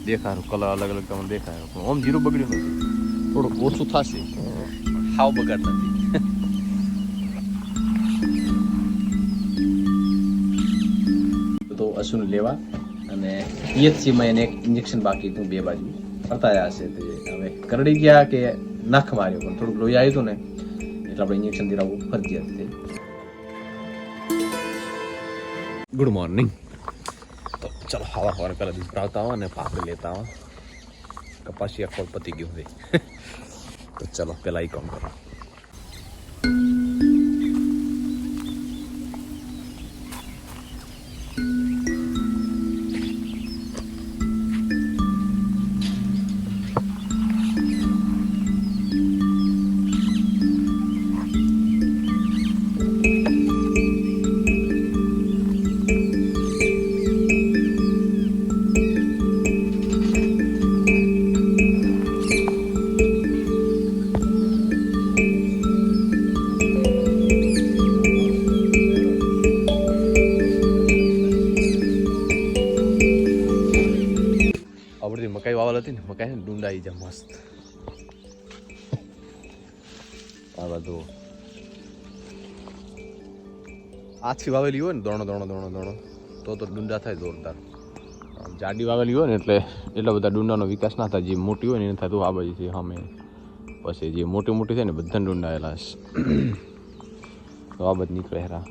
દેખાય કલર અલગ અલગ તમને દેખાય પણ ઓમ જીરું બગડ્યું નથી, થોડુંક ઓછું થશે, હાવ બગાડ નથી. તો અસુને લેવા અને પીએચસીમાં એને એક ઇન્જેક્શન બાકી હતું, 2 બાજુ ફરતા હશે. તે હવે કરડી ગયા કે નખ માર્યો, પણ થોડુંક લોહી આવ્યું હતું ને એટલે આપણે ઇન્જેક્શન દિલાવવું ફરજિયાત છે. Good morning. તો ચલો હવા હવા પહેલાં દૂધ ભરાવતા આવો અને પાપડી લેતા આવો. કપાસિયા ખોળ પતી ગયું હોય તો ચલો પહેલાં એ કામ કરો. મકાઈ વાવલ હતી ને, મકાઈ ને ડુંડાઈ જાય મસ્ત. આ બધું આછી વાવેલી હોય ને દોણો દોણો દોણો દોણો તો ડુંડા થાય જોરદાર. જાડી વાવેલી હોય ને એટલે એટલા બધા ડુંડાનો વિકાસ ના થાય. જે મોટી હોય ને એને થાય તો આ બાજુ છે સામે, પછી જે મોટી મોટી છે ને બધા ડુંડાયેલા છે તો આ બધું નીકળે હેરા.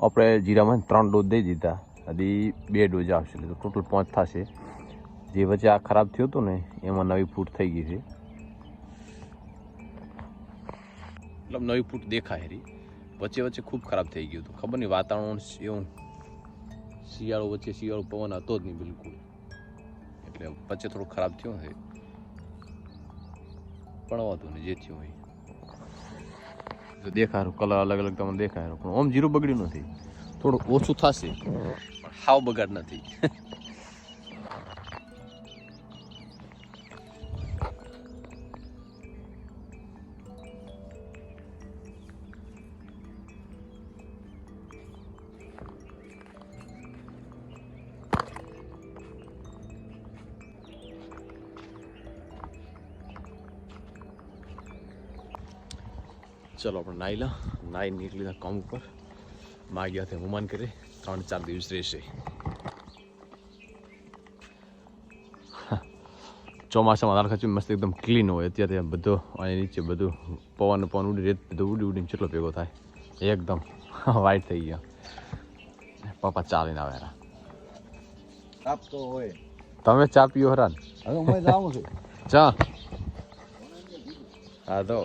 આપણે જીરામાં 3 ડોઝ દઈ દીધા, હજી 2 ડોઝ આવશે એટલે ટોટલ 5 થશે. જે વચ્ચે આ ખરાબ થયું હતું ને એમાં નવી ફૂટ થઈ ગઈ છે, મતલબ નવી ફૂટ દેખાય રહી. વચ્ચે વચ્ચે ખૂબ ખરાબ થઈ ગયું હતું, ખબર નહીં વાતાવરણ એવું શિયાળો વચ્ચે શિયાળો પવન હતો જ નહીં બિલકુલ, એટલે વચ્ચે થોડું ખરાબ થયું છે. પણ વાંધો નહીં, જે થયું હોય દેખાય કલર અલગ અલગ તમને દેખાય પણ ઓમ જીરું બગડ્યું નથી, થોડુંક ઓછું થશે, હાવ બગાડ નથી. ચલો આપણે નાહી નીકળી કામ ઉપર. માં ગયા હતા મહેમાન કરે, 3-4 દિવસ રહેશે. ચોમાસામાં દાળ ખચી મસ્ત એકદમ ક્લીન હોય. અત્યારે બધું અહીં નીચે બધું પવન ઉડી રેત બધું ઉડીને કેટલો ભેગો થાય, એકદમ વાઈટ થઈ ગયા. પપ્પા ચા લઈને આવે તો હોય. તમે ચા પીઓ હરાન? હવે હું જાઉં છું ચા. હા તો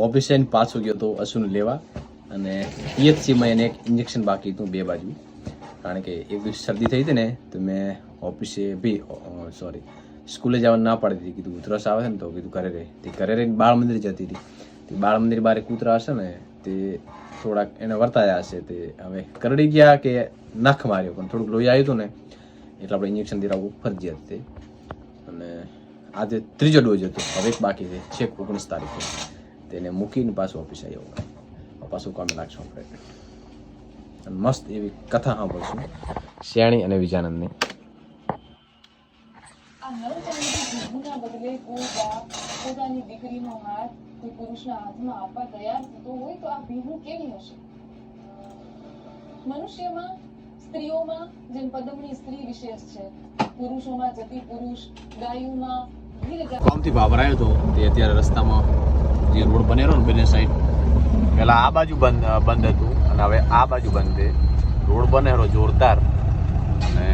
ઓફિસે પાછો ગયો તો અસુને લેવા અને પીએચસીમાં એને એક ઇન્જેક્શન બાકી હતું 2 બાજુ. કારણ કે એક દિવસ શરદી થઈ હતી ને તો મેં ઓફિસે સ્કૂલે જવાનું ના પાડી દીધી. કીધું ઉધરસ આવે છે ને તો કીધું ઘરે રહે. તે ઘરે રહીને બાળ મંદિર જતી હતી. તે બાળ મંદિર બારે કૂતરા હશે ને તે થોડાક એને વર્તાયા હશે. તે હવે કરડી ગયા કે નખ માર્યો, પણ થોડુંક લોહી આવ્યું હતું ને એટલે આપણે ઇન્જેક્શન દિલાવવું ફરજિયાત છે. અને આજે 3જો ડોઝ હતો, હવે એક બાકી છે, છેક 19 તારીખે. તેને મૂકીને પાછું ઓફિસ આવ્યો, પાછું કામે લાગશું આપણે. અને મસ્ત એવી કથા સાંભળશું શ્યાણી અને વિજાનંદની. આ નવચંડી જીભના બદલે કોઈ બાપ પોતાની દીકરીનો હાથ કોઈ પુરુષના હાથમાં આપવા તૈયાર થતો હોય તો આ ભીનું કેવી હશે? મનુષ્યમાં સ્ત્રીઓમાં જેમ પદમની સ્ત્રી વિશેષ છે, પુરુષોમાં જતી પુરુષ, ગાયોમાં વીર જાતિ. ગામથી બાબર આવ્યો હતો તે અત્યારે રસ્તામાં જે રોડ બનેલો ને બંને સાઈડ, પહેલાં આ બાજુ બંધ હતું અને હવે આ બાજુ બંધ છે. રોડ બનેલો જોરદાર અને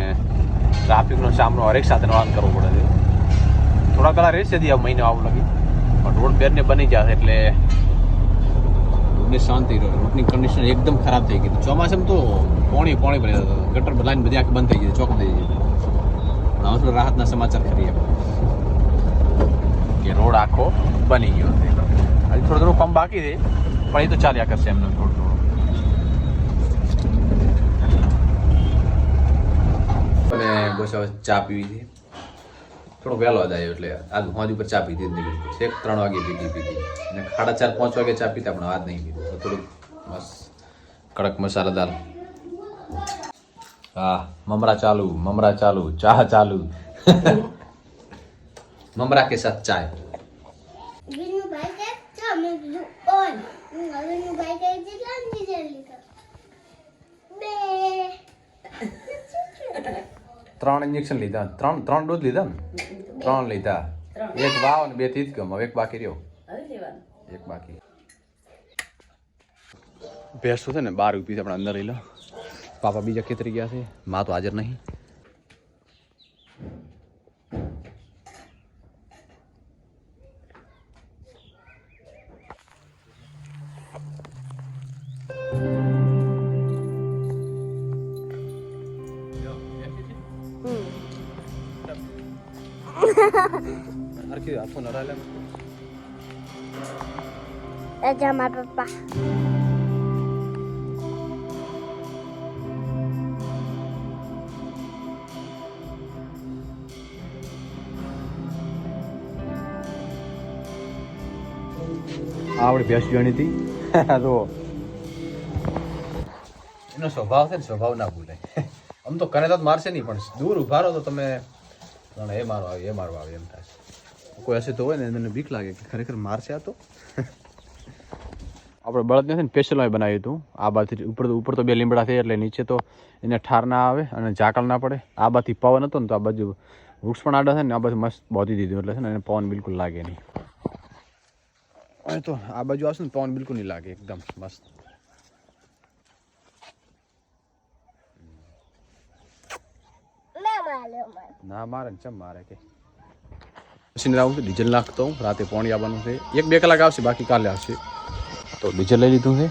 ટ્રાફિકનો સામનો હરેક સાથે વાહન કરવો પડે છે. થોડા કલા રહેશે આ મહિને આવું લાગી, પણ રોડ બેરને બની જશે એટલે રોડની શાંતિ રહે. રોડની કન્ડિશન એકદમ ખરાબ થઈ ગઈ. ચોમાસામાં તો પોણી બની જતો, ગટર લાઈન બધી આખી બંધ થઈ ગઈ, ચોક થઈ ગઈ. પણ હવે થોડા રાહતના સમાચાર ખરી કે રોડ આખો બની ગયો છે. હજી થોડું કામ બાકી છે, પણ એ તો ચાલ્યા કરશે એમને થોડું. અને બસ હવે ચા પીવી છે. થોડો વહેલો જ આવ્યો એટલે આજ હોજ ઉપર ચા પીધી જ નહીં. 3 વાગે પીધી અને 4:30-5 વાગે ચા પીતા, પણ આજ નહીં પીધું. તો થોડુંક મસ્ત કડક મસાલાદાર. હા, મમરા ચાલુ, ચા ચાલુ. મમરા કે સાથ ચાય. વિનુભાઈ કે તમે કીધું ઓન વિનુભાઈ કે જેટલા જલ્દી કર બે 3 ઇન્જેક્શન લીધા, 3 ડોઝ લીધા ને? 3 લીધા. 1 વાવ અને 2 તીત ગમ. હવે 1 બાકી રહ્યો. 1 બાકી. ભેંસ છે ને 12 રૂપિયા આપણે અંદર લઈ લો. પાપા બીજા ખેતરી ગયા છે, માં તો હાજર નહીં. હરખી હાથો ન રાલે. અજા મારા પપ્પા આવડી ભેંસ જોવાની હતી. તો એનો સ્વભાવ છે ને, સ્વભાવ ના ભૂલે. આમ તો કરે તો મારશે નહીં, પણ દૂર ઉભા રહો તો તમે એ મારો આવે એમ થાય. કોઈ હશે તો હોય ને એને બીક લાગે કે ખરેખર મારશે આ તો. આપણે બળદ નથી ને સ્પેશિયલ બનાવ્યું હતું. આ બાજુથી ઉપર તો 2 લીમડા છે એટલે નીચે તો એને ઠાર ના આવે અને ઝાકળ ના પડે. આ બાજુથી પવન હતો ને તો આ બાજુ વૃક્ષ પણ આડા છે ને, આ બાજુ મસ્ત બોધી દીધું એટલે છે ને એને પવન બિલકુલ લાગે નહીં. અને તો આ બાજુ આવશે ને પવન બિલકુલ નહીં લાગે, એકદમ મસ્ત. ના મારે ને ચમ મારે કે પછી આવું ડીઝલ નાખતો હું. રાતે પોણી આવવાનું છે, 1-2 કલાક આવશે, બાકી કાલે આવશે. તો ડીઝલ લઈ લીધું છે